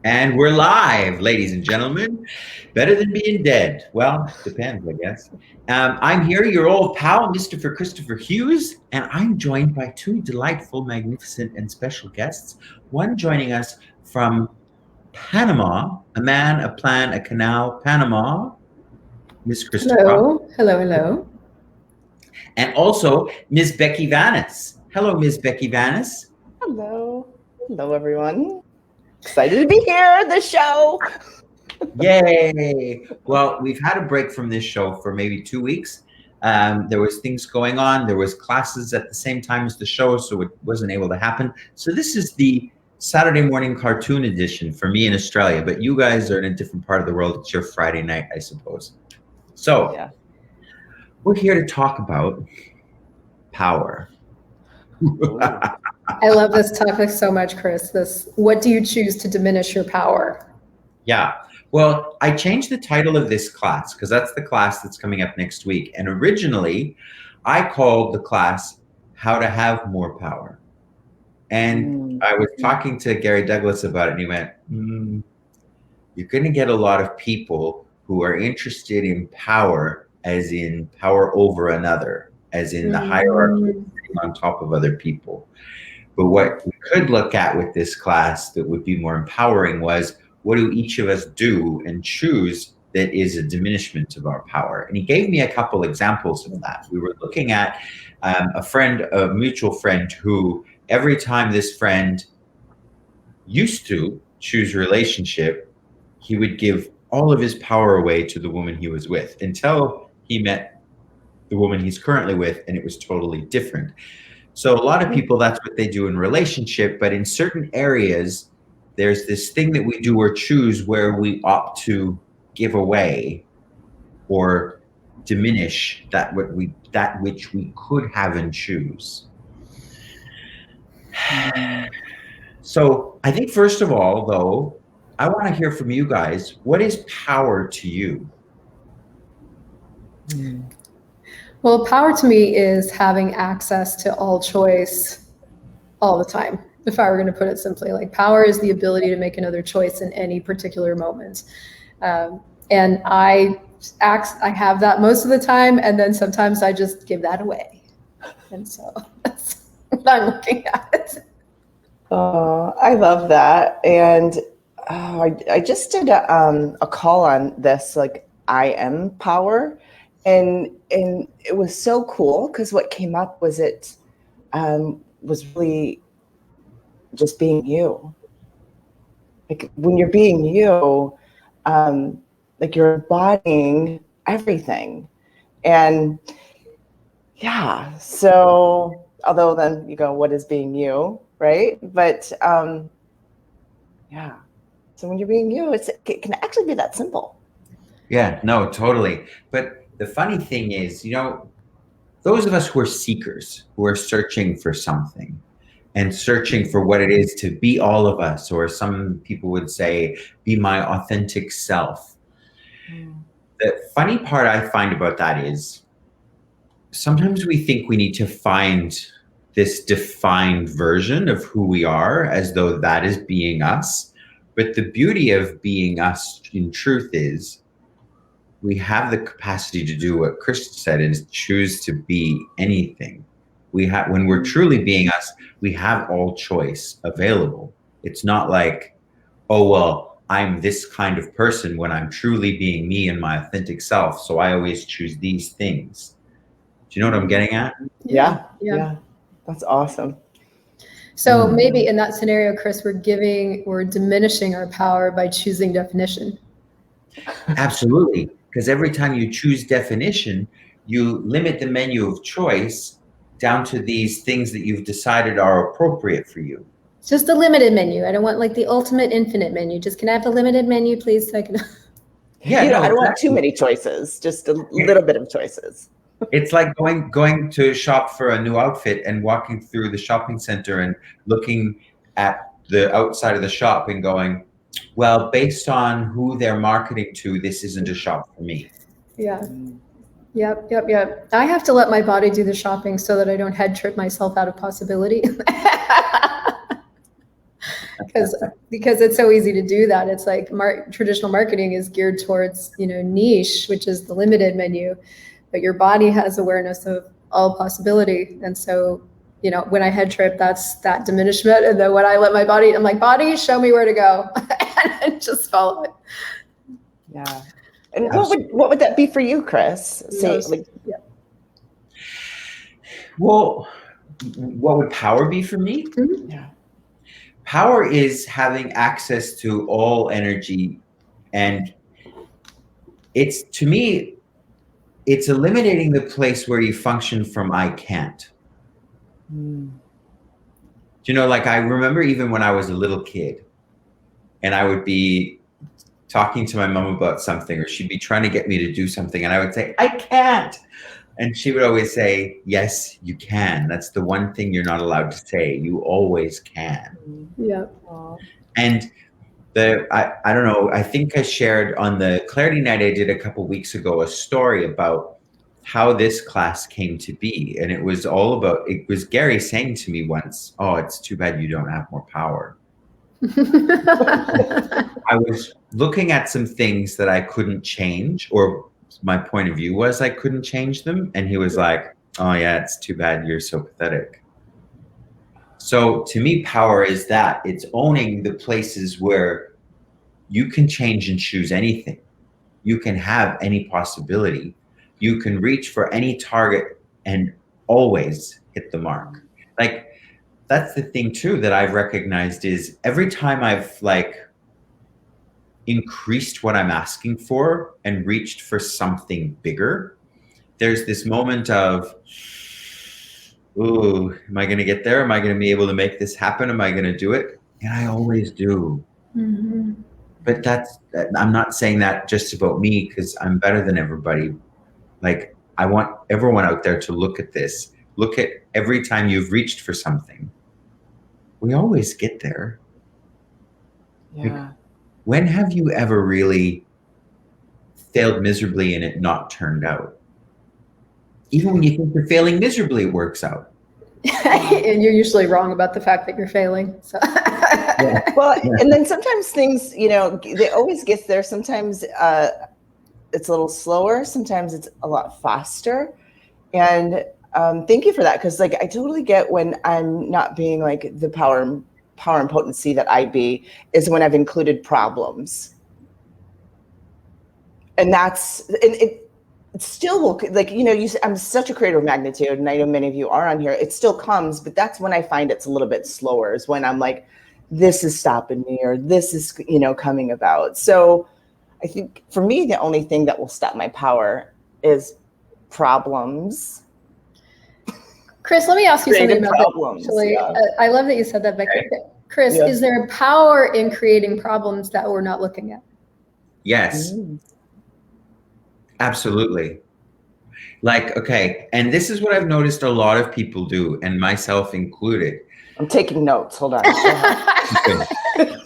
And we're live, ladies and gentlemen. Better than being dead. Well, depends, I guess. I'm here, your old pal, Mistopher Christopher Hughes, and I'm joined by two delightful, magnificent, and special guests. One joining us from Panama, a man, a plan, a canal, Panama, Miss Christel. Hello, hello, hello. And also Miss Becky Vanis. Hello, Miss Becky Vanis. Hello. Hello, everyone. Excited to be here at the show. Yay! Well, we've had a break from this show for maybe 2 weeks. There was things going on. There was classes at the same time as the show, so it wasn't able to happen. So this is the Saturday morning cartoon edition for me in Australia, but you guys are in a different part of the world. It's your Friday night, I suppose. So yeah. We're here to talk about power. I love this topic so much, Chris. What do you choose to diminish your power? Yeah. Well, I changed the title of this class because that's the class that's coming up next week. And originally, I called the class How to Have More Power. And I was talking to Gary Douglas about it, and he went, you're going to get a lot of people who are interested in power, as in power over another, as in the hierarchy sitting on top of other people. But what we could look at with this class that would be more empowering was, what do each of us do and choose that is a diminishment of our power? And he gave me a couple examples of that. We were looking at a mutual friend who every time this friend used to choose a relationship, he would give all of his power away to the woman he was with until he met the woman he's currently with, and it was totally different. So a lot of people, that's what they do in relationship, but in certain areas, there's this thing that we do or choose where we opt to give away or diminish that which we could have and choose. So I think first of all, though, I want to hear from you guys. What is power to you? Well, power to me is having access to all choice all the time. If I were going to put it simply, like power is the ability to make another choice in any particular moment. And I have that most of the time, and then sometimes I just give that away. And so that's what I'm looking at. Oh, I love that. And I just did a call on this, like I am power. And it was so cool because what came up was was really just being you. Like when you're being you, like you're embodying everything. And yeah, so although then you go, what is being you, right? But yeah, so when you're being you, it can actually be that simple. Yeah, no, totally. But the funny thing is, those of us who are seekers, who are searching for something and searching for what it is to be all of us, or some people would say, be my authentic self. The funny part I find about that is sometimes we think we need to find this defined version of who we are as though that is being us. But the beauty of being us in truth is we have the capacity to do what Chris said, is choose to be anything. When we're truly being us, we have all choice available. It's not like, oh, well, I'm this kind of person when I'm truly being me and my authentic self. So I always choose these things. Do you know what I'm getting at? Yeah. That's awesome. So maybe in that scenario, Chris, we're diminishing our power by choosing definition. Absolutely. Because every time you choose definition, you limit the menu of choice down to these things that you've decided are appropriate for you. It's just a limited menu. I don't want like the ultimate infinite menu. Just can I have the limited menu, please? So I can. Yeah, I don't want too many choices. Just a little bit of choices. It's like going to shop for a new outfit and walking through the shopping center and looking at the outside of the shop and going, well, based on who they're marketing to, this isn't a shop for me. Yeah. Yep. I have to let my body do the shopping so that I don't head trip myself out of possibility. because it's so easy to do that. It's like traditional marketing is geared towards, niche, which is the limited menu, but your body has awareness of all possibility. And so, when I head trip, that's that diminishment. And then when I let my body, I'm like, body, show me where to go, and just follow it. Yeah. And what would that be for you, Chris? Yeah. Well, what would power be for me? Mm-hmm. Yeah. Power is having access to all energy, and to me, it's eliminating the place where you function from I can't. Like I remember even when I was a little kid and I would be talking to my mom about something, or she'd be trying to get me to do something, and I would say, I can't. And she would always say, yes, you can. That's the one thing you're not allowed to say. You always can. Yeah. And I don't know, I think I shared on the Clarity Night I did a couple weeks ago a story about how this class came to be. And it was Gary saying to me once, oh, it's too bad you don't have more power. I was looking at some things that I couldn't change, or my point of view was I couldn't change them. And he was like, oh yeah, it's too bad you're so pathetic. So to me, power is that it's owning the places where you can change and choose anything. You can have any possibility. You can reach for any target and always hit the mark. Like, that's the thing too that I've recognized is every time I've increased what I'm asking for and reached for something bigger, there's this moment of, ooh, am I going to get there? Am I going to be able to make this happen? Am I going to do it? And I always do. Mm-hmm. But I'm not saying that just about me because I'm better than everybody. Like, I want everyone out there to look at this. Look at every time you've reached for something. We always get there. Yeah. Like, when have you ever really failed miserably and it not turned out? Even when you think you're failing miserably, it works out. And you're usually wrong about the fact that you're failing. So. Yeah. Well, and then sometimes things, they always get there. Sometimes it's a little slower. Sometimes it's a lot faster. And thank you for that. Because I totally get when I'm not being the power and potency that I be is when I've included problems. And it still will, I'm such a creator of magnitude, and I know many of you are on here. It still comes, but that's when I find it's a little bit slower, is when I'm like, this is stopping me, or this is, coming about. So I think for me, the only thing that will stop my power is problems. Chris, let me ask you something about problems, that. Actually, yeah. I love that you said that, Becky. Okay. Chris, Yeah. Is there power in creating problems that we're not looking at? Yes. Absolutely. Okay, and this is what I've noticed a lot of people do, and myself included. I'm taking notes. Hold on.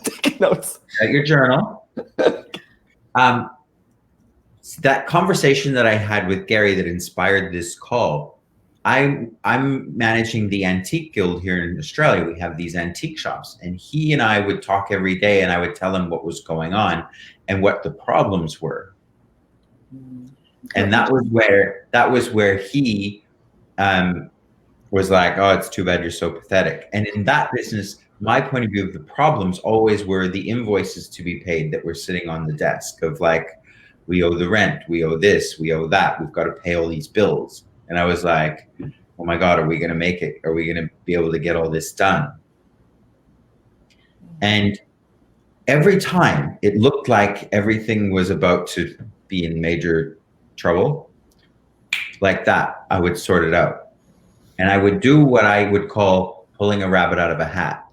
Taking notes. At your journal. That conversation that I had with Gary that inspired this call, I'm managing the antique guild here in Australia. We have these antique shops, and he and I would talk every day, and I would tell him what was going on and what the problems were. And that was where he was like, oh, it's too bad you're so pathetic. And in that business, my point of view of the problems always were the invoices to be paid that were sitting on the desk of we owe the rent, we owe this, we owe that, we've got to pay all these bills. And I was like, oh my God, are we going to make it? Are we going to be able to get all this done? And every time it looked like everything was about to be in major trouble, like that, I would sort it out. And I would do what I would call pulling a rabbit out of a hat,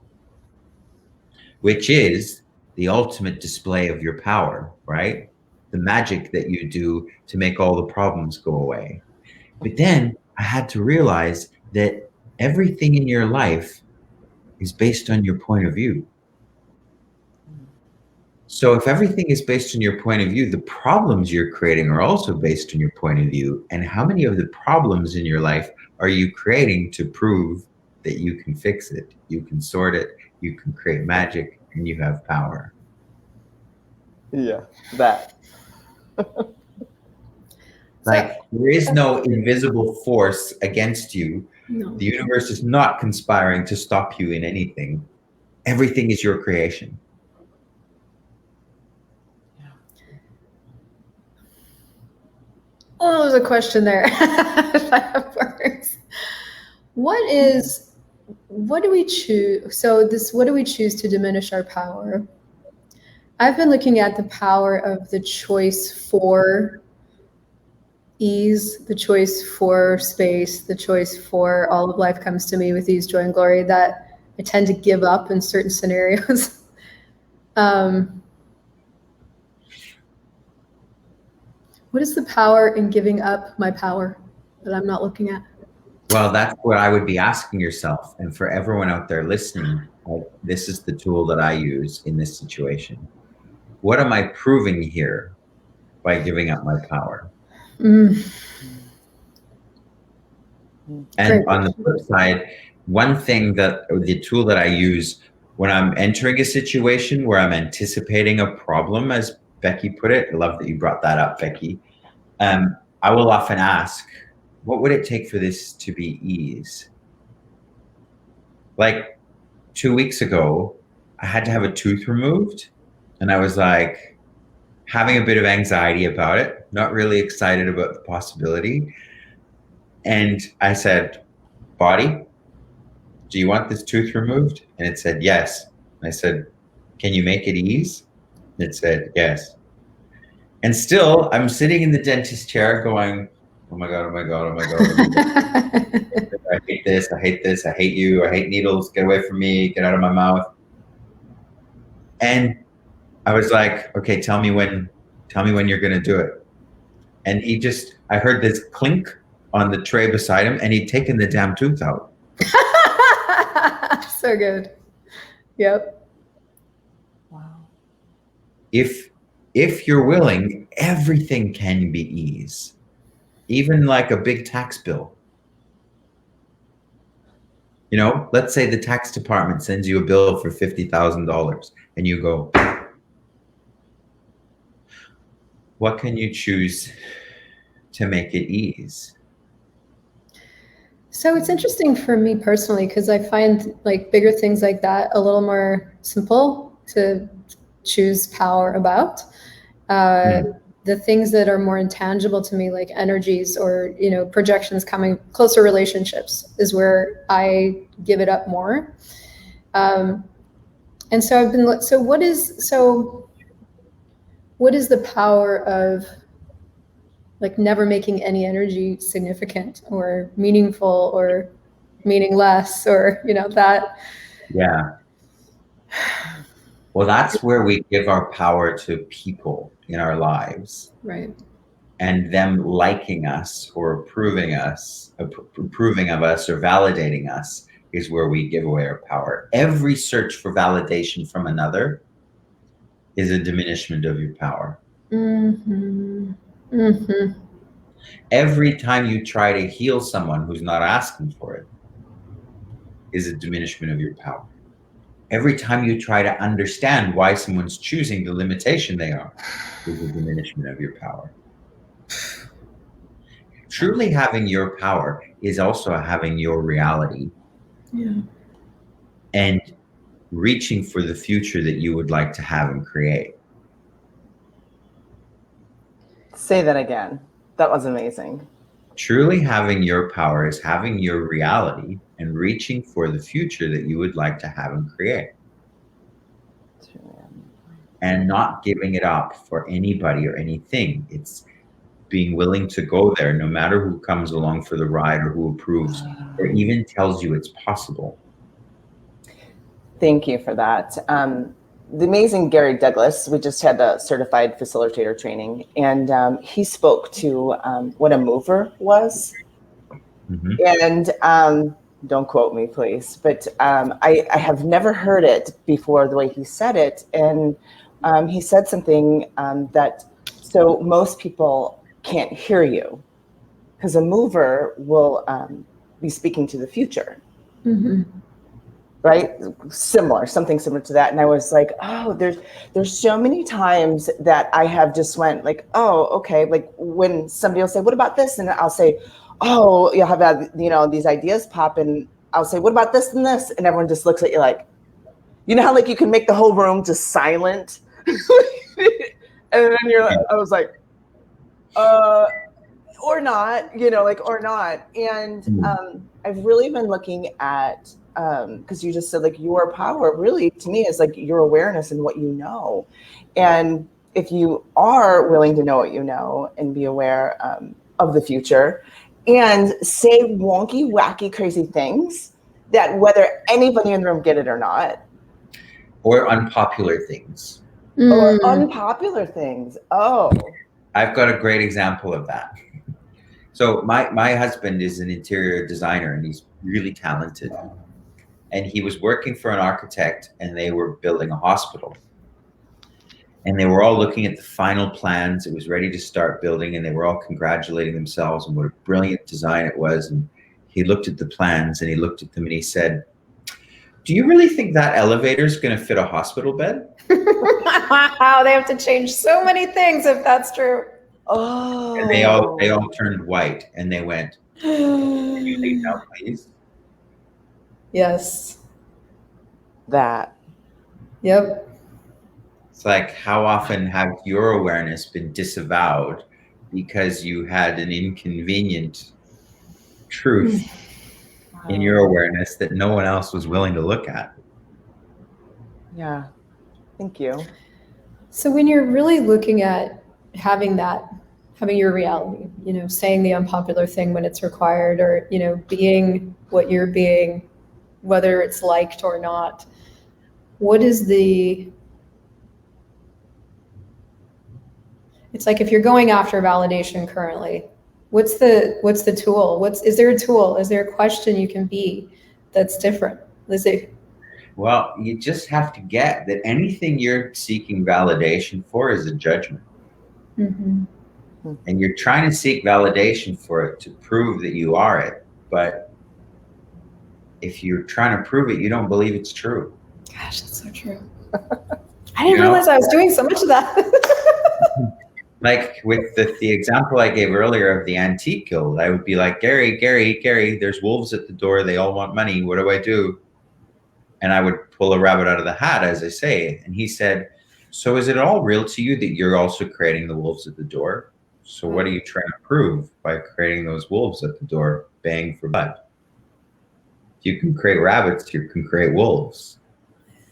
which is the ultimate display of your power, right? The magic that you do to make all the problems go away. But then I had to realize that everything in your life is based on your point of view. So if everything is based on your point of view, the problems you're creating are also based on your point of view. And how many of the problems in your life are you creating to prove that you can fix it, you can sort it, you can create magic, and you have power. Yeah, that. Like, there is no invisible force against you. No. The universe is not conspiring to stop you in anything. Everything is your creation. Oh, there's a question there. If I have words. What do we choose? So what do we choose to diminish our power? I've been looking at the power of the choice for ease, the choice for space, the choice for all of life comes to me with ease, joy, and glory, that I tend to give up in certain scenarios. What is the power in giving up my power that I'm not looking at? Well, that's what I would be asking yourself. And for everyone out there listening, this is the tool that I use in this situation. What am I proving here by giving up my power? And Great. On the flip side, one thing the tool that I use when I'm entering a situation where I'm anticipating a problem, as Becky put it, I love that you brought that up, Becky. I will often ask, what would it take for this to be ease? Like 2 weeks ago, I had to have a tooth removed, and I was like having a bit of anxiety about it, not really excited about the possibility. And I said, body, do you want this tooth removed? And it said, yes. And I said, can you make it ease? And it said, yes. And still, I'm sitting in the dentist chair going, oh my God, oh my God, oh my God. Oh my God. I hate this, I hate this, I hate you, I hate needles, get away from me, get out of my mouth. And I was like, okay, tell me when you're gonna do it. And I heard this clink on the tray beside him, and he'd taken the damn tooth out. So good. Yep. Wow. If you're willing, everything can be ease. Even like a big tax bill. You know, let's say the tax department sends you a bill for $50,000 and you go, what can you choose to make it ease? So it's interesting for me personally, because I find like bigger things like that a little more simple to choose power about. The things that are more intangible to me, like energies or, projections coming, closer relationships is where I give it up more. And so what is the power of like never making any energy significant or meaningful or meaningless or, that? Yeah. Well, that's where we give our power to people in our lives. Right. And them liking us or approving of us or validating us is where we give away our power. Every search for validation from another is a diminishment of your power. Mm-hmm. Mm-hmm. Every time you try to heal someone who's not asking for it is a diminishment of your power. Every time you try to understand why someone's choosing the limitation they are is a diminishment of your power. Truly having your power is also having your reality. Yeah. And reaching for the future that you would like to have and create. Say that again. That was amazing. Truly having your power is having your reality and reaching for the future that you would like to have and create. And not giving it up for anybody or anything. It's being willing to go there no matter who comes along for the ride or who approves or even tells you it's possible. Thank you for that. The amazing Gary Douglas, we just had the certified facilitator training, and he spoke to what a mover was. Mm-hmm. And don't quote me, please, but I have never heard it before the way he said it. And he said something that, so most people can't hear you because a mover will be speaking to the future. Mm-hmm. right? Something similar to that. And I was like, oh, there's so many times that I have just went like, oh, okay. Like when somebody will say, what about this? And I'll say, oh, you'll have that, these ideas pop, and I'll say, what about this and this? And everyone just looks at you like, you know how like you can make the whole room just silent? And then I was like, or not, or not. And I've really been looking at, because you just said like your power really to me is like your awareness and what you know. And if you are willing to know what you know and be aware of the future and say wonky, wacky, crazy things that whether anybody in the room get it or not. Or unpopular things. Or unpopular things. Oh. I've got a great example of that. So my husband is an interior designer and he's really talented. And he was working for an architect and they were building a hospital. And they were all looking at the final plans. It was ready to start building and they were all congratulating themselves on what a brilliant design it was. And he looked at the plans and he looked at them and he said, do you really think that elevator is going to fit a hospital bed? Wow, they have to change so many things if that's true. Oh. And they all turned white and they went, can you leave now, please? Yes. That. Yep. It's like, how often have your awareness been disavowed because you had an inconvenient truth in your awareness that no one else was willing to look at? Yeah. Thank you. So when you're really looking at having your reality, saying the unpopular thing when it's required, or, being what you're being, whether it's liked or not, what is it's like if you're going after validation currently, what's the tool? Is there a tool? Is there a question you can be that's different? Well, you just have to get that anything you're seeking validation for is a judgment. Mm-hmm. And you're trying to seek validation for it to prove that you are it. But if you're trying to prove it, you don't believe it's true. Gosh, that's so true. I didn't realize I was doing so much of that. Like with the example I gave earlier of the antique guild, I would be like, Gary, there's wolves at the door. They all want money. What do I do? And I would pull a rabbit out of the hat, as I say. And he said, so is it all real to you that you're also creating the wolves at the door? So what are you trying to prove by creating those wolves at the door, baying for blood? If you can create rabbits, you can create wolves.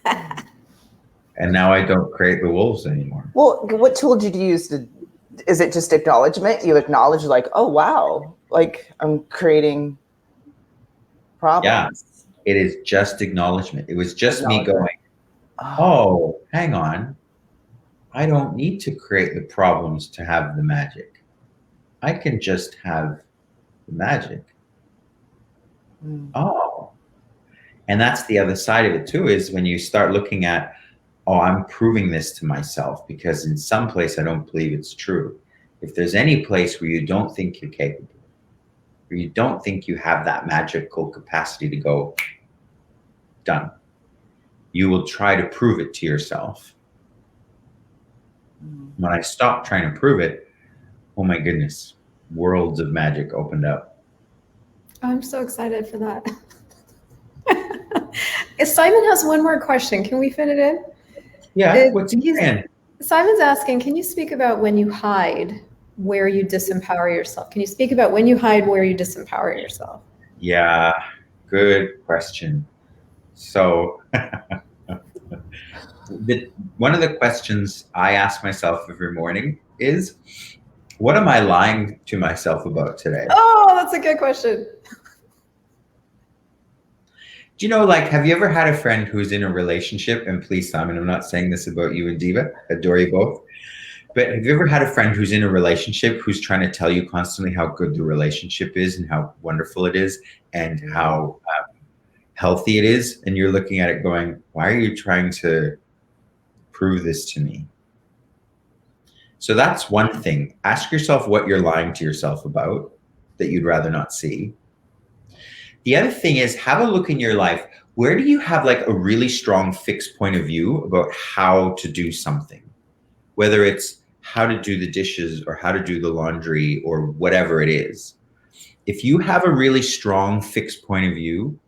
And now I don't create the wolves anymore. Well, what tool did you use is it just acknowledgement? You acknowledge like, oh, wow, like I'm creating problems. Yeah, it is just acknowledgement. It was just me going, oh, hang on. I don't need to create the problems to have the magic. I can just have the magic. Oh. And that's the other side of it too, is when you start looking at, oh, I'm proving this to myself because in some place I don't believe it's true. If there's any place where you don't think you're capable, or you don't think you have that magical capacity to go, done, you will try to prove it to yourself. When I stopped trying to prove it, oh my goodness, worlds of magic opened up. I'm so excited for that. Simon has one more question. Can we fit it in? Yeah, what's he saying? Simon's asking, can you speak about when you hide, where you disempower yourself? Can you speak about when you hide, where you disempower yourself? Yeah, good question. So one of the questions I ask myself every morning is, what am I lying to myself about today? Oh, that's a good question. Do you know, like, have you ever had a friend who's in a relationship? And please, Simon, I'm not saying this about you and Diva. Adore you both. But have you ever had a friend who's in a relationship who's trying to tell you constantly how good the relationship is and how wonderful it is and how healthy it is? And you're looking at it going, why are you trying to prove this to me? So that's one thing. Ask yourself what you're lying to yourself about that you'd rather not see. The other thing is, have a look in your life. where do you have like a really strong fixed point of view about how to do something? Whether it's how to do the dishes or how to do the laundry or whatever it is. If you have a really strong fixed point of view,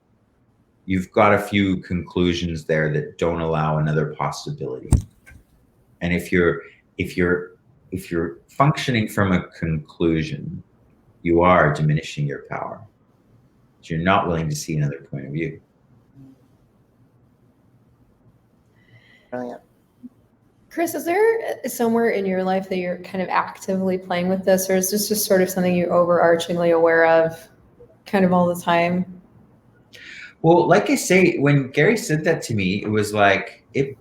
you've got a few conclusions there that don't allow another possibility. And if you're functioning from a conclusion, you are diminishing your power. So you're not willing to see another point of view. Brilliant. Chris, is there somewhere in your life that you're kind of actively playing with this, or is this just sort of something you're overarchingly aware of kind of all the time? Well, like I say, when Gary said that to me, it was like, it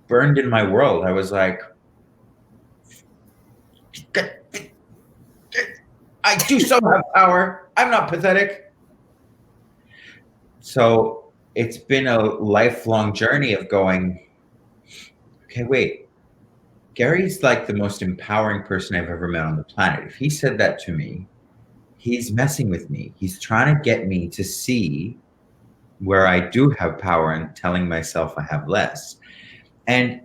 burned in my world. I was like, I do so have power. I'm not pathetic. So it's been a lifelong journey of going, okay, wait, Gary's like the most empowering person I've ever met on the planet. If he said that to me, he's messing with me. He's trying to get me to see where I do have power and telling myself I have less. And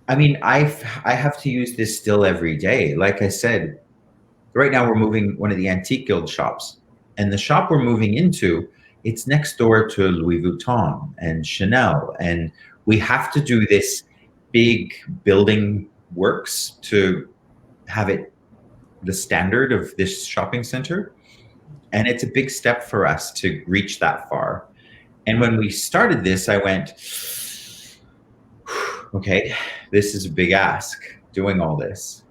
I mean, I have to use this still every day. Like I said, right now we're moving one of the antique guild shops, and the shop we're moving into, it's next door to Louis Vuitton and Chanel. And we have to do this big building works to have it the standard of this shopping center. And it's a big step for us to reach that far. And when we started this, I went, okay, this is a big ask, doing all this.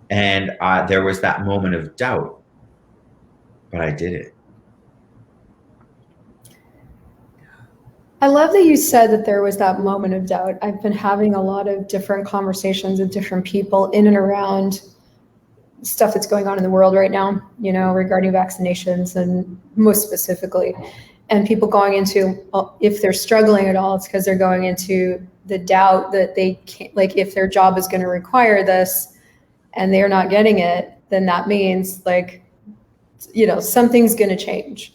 And there was that moment of doubt, but I did it. I love that you said that there was that moment of doubt. I've been having a lot of different conversations with different people in and around stuff that's going on in the world right now, you know, regarding vaccinations and most specifically, and people going into, if they're struggling at all, it's because they're going into the doubt that they can't, like if their job is going to require this and they're not getting it, then that means like, you know, something's going to change.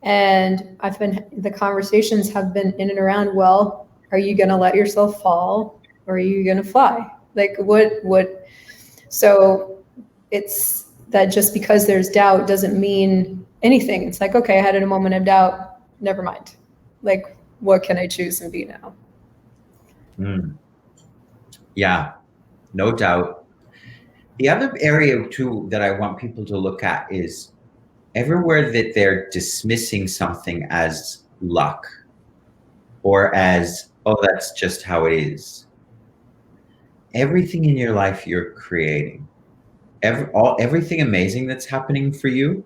And the conversations have been in and around, well, are you going to let yourself fall or are you going to fly? Like what, so it's that just because there's doubt doesn't mean anything. It's like, okay, I had a moment of doubt, never mind. Like, what can I choose and be now? Yeah, no doubt. The other area too that I want people to look at is everywhere that they're dismissing something as luck or as, oh, that's just how it is. Everything in your life you're creating. Everything amazing that's happening for you,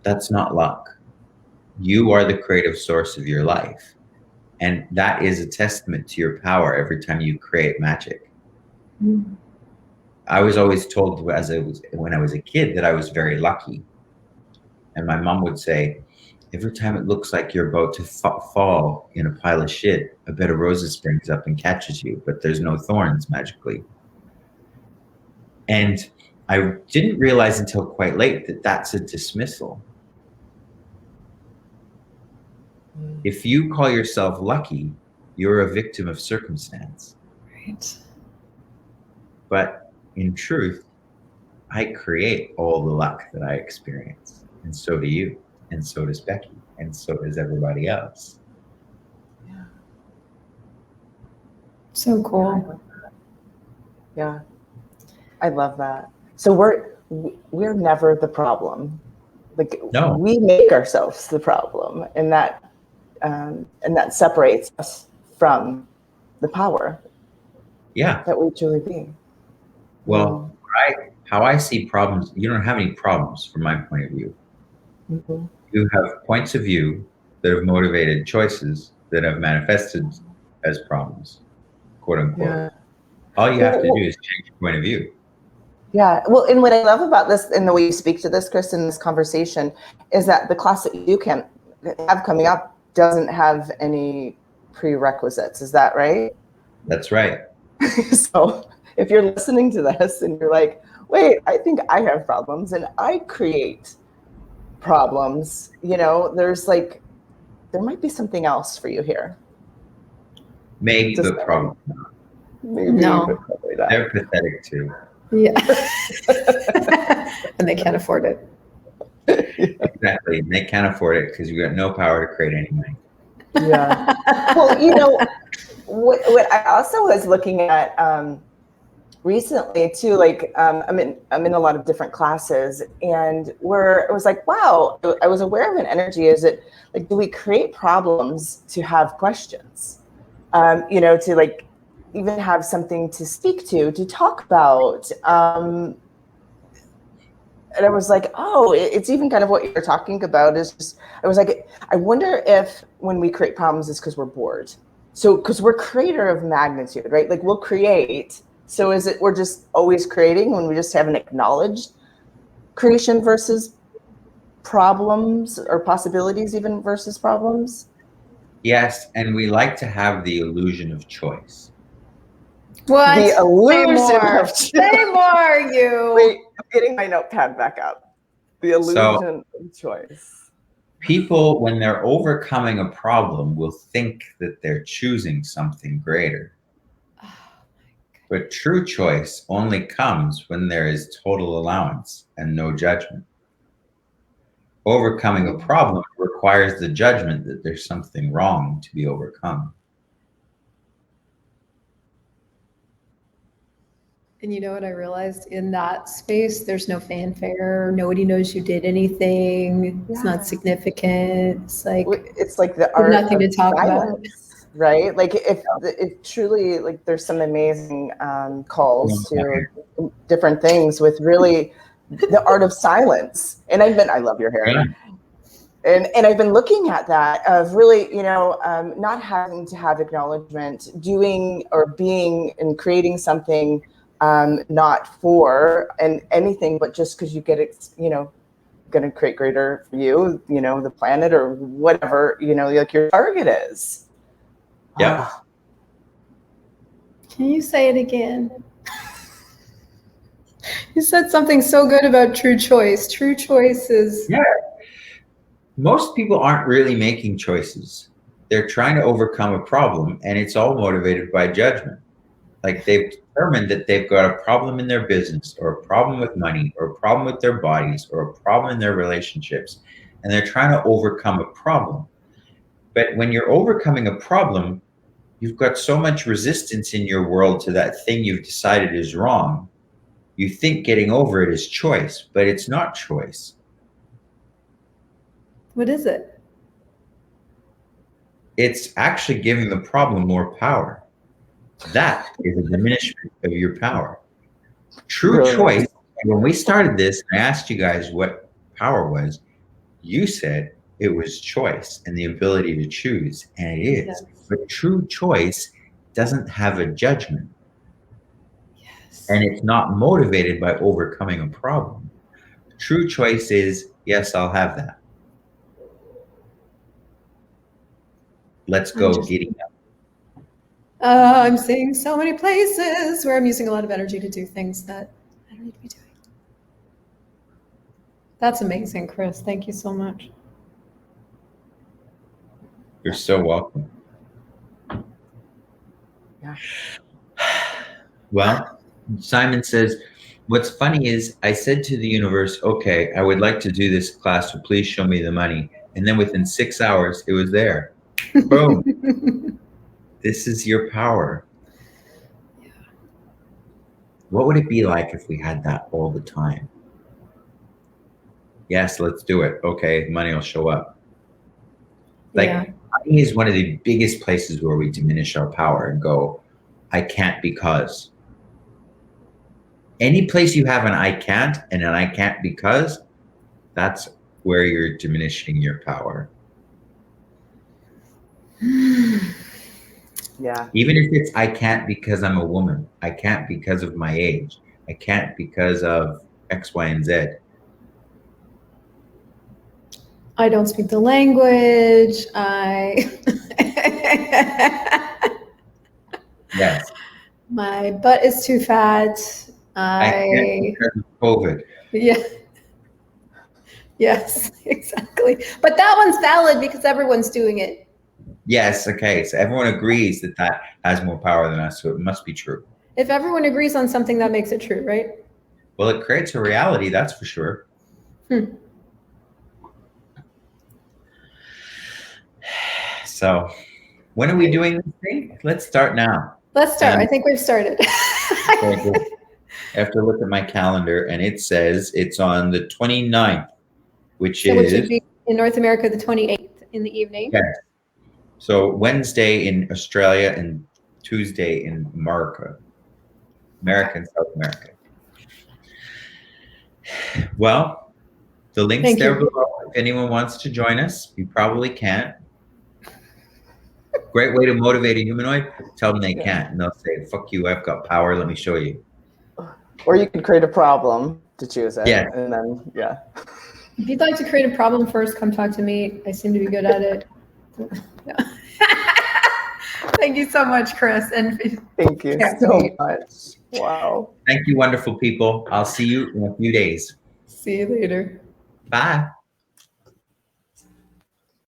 that's not luck. You are the creative source of your life. And that is a testament to your power every time you create magic. Mm-hmm. I was always told when I was a kid that I was very lucky. And my mom would say, every time it looks like you're about to fall in a pile of shit, a bed of roses springs up and catches you, but there's no thorns magically. And I didn't realize until quite late that that's a dismissal. If you call yourself lucky, you're a victim of circumstance. Right. But in truth, I create all the luck that I experience. And so do you. And so does Becky. And so does everybody else. Yeah. So cool. Yeah. I love that. So we're never the problem. Like, no. We make ourselves the problem, and that separates us from the power. Yeah. That we truly be. Well, how I see problems, you don't have any problems from my point of view. Mm-hmm. You have points of view that have motivated choices that have manifested as problems, quote unquote. Yeah. All you have to do is change your point of view. Yeah. Well, and what I love about this and the way you speak to this, Chris, in this conversation is that the class that you can have coming up doesn't have any prerequisites. Is that right? That's right. So if you're listening to this and you're like, wait, I think I have problems and I create problems, there's like, there might be something else for you here. Maybe, Just but probably not. Maybe, No. but probably not. They're pathetic too. Yeah. And they can't afford it. Exactly. And they can't afford it because you got no power to create any money. Yeah. Well, what I also was looking at recently too, like I'm in a lot of different classes, and where it was like, wow, I was aware of an energy. Is it like, do we create problems to have questions? To like even have something to speak to talk about. And I was like, oh, it's even kind of what you're talking about is just, I was like, I wonder if when we create problems is because we're bored. So, because we're creator of magnitude, right? Like we'll create. So is it, we're just always creating when we just haven't acknowledged creation versus problems, or possibilities even versus problems? Yes, and we like to have the illusion of choice. What? The illusion Say more. of Say more, you. Wait, I'm getting my notepad back up. The illusion of choice. People, when they're overcoming a problem, will think that they're choosing something greater. But true choice only comes when there is total allowance and no judgment. Overcoming a problem requires the judgment that there's something wrong to be overcome. And you know what I realized? In that space, there's no fanfare. Nobody knows you did anything. It's not significant. It's like the art nothing of to talk silence, right? Like if truly, like there's some amazing calls to different things with really the art of silence. And I love your hair. Yeah. And I've been looking at that of really, not having to have acknowledgement, doing or being and creating something not for and anything, but just because you get it, going to create greater for you, the planet or whatever, like your target is. Yeah. Can you say it again? You said something so good about true choice. True choice is... Yeah. Most people aren't really making choices. They're trying to overcome a problem, and it's all motivated by judgment. Like they've determined that they've got a problem in their business, or a problem with money, or a problem with their bodies, or a problem in their relationships, and they're trying to overcome a problem. But when you're overcoming a problem, you've got so much resistance in your world to that thing you've decided is wrong. You think getting over it is choice, but it's not choice. What is it? It's actually giving the problem more power. That is a diminishment of your power. True choice, when we started this, I asked you guys what power was. You said it was choice and the ability to choose, and it is. Yes. But true choice doesn't have a judgment. Yes. And it's not motivated by overcoming a problem. True choice is, yes, I'll have that. Let's go giddy up. I'm seeing so many places where I'm using a lot of energy to do things that I don't need to be doing. That's amazing, Chris. Thank you so much. You're so welcome. Yeah. Well, Simon says, what's funny is I said to the universe, okay, I would like to do this class, so please show me the money. And then within 6 hours, it was there. Boom. This is your power. Yeah. What would it be like if we had that all the time? Yes, let's do it. Okay, money will show up. Like, money is one of the biggest places where we diminish our power and go, I can't because. Any place you have an I can't and an I can't because, that's where you're diminishing your power. Yeah. Even if it's I can't because I'm a woman, I can't because of my age, I can't because of X, Y, and Z. I don't speak the language. Yes. My butt is too fat. I can't because of COVID. Yeah. Yes, exactly. But that one's valid because everyone's doing it. Yes, okay. So everyone agrees that that has more power than us, so it must be true. If everyone agrees on something, that makes it true, right? Well, it creates a reality, that's for sure. So when are we doing this thing? Let's start now. Let's start. And- I think we've started. I have to look at my calendar, and it says it's on the 29th, which Which would is be in North America the 28th in the evening. okay. So Wednesday in Australia and Tuesday in America and South America. Well, the link's Thank there you. below. If anyone wants to join us, you probably can't. Great way to motivate a humanoid. Tell them they can't, and they'll say, "Fuck you! I've got power. Let me show you." Or you could create a problem to choose it. Yeah. And then, yeah. If you'd like to create a problem first, come talk to me. I seem to be good at it. Thank you so much, Chris. And Thank you so much. Wow. Thank you, wonderful people. I'll see you in a few days. see you later. Bye.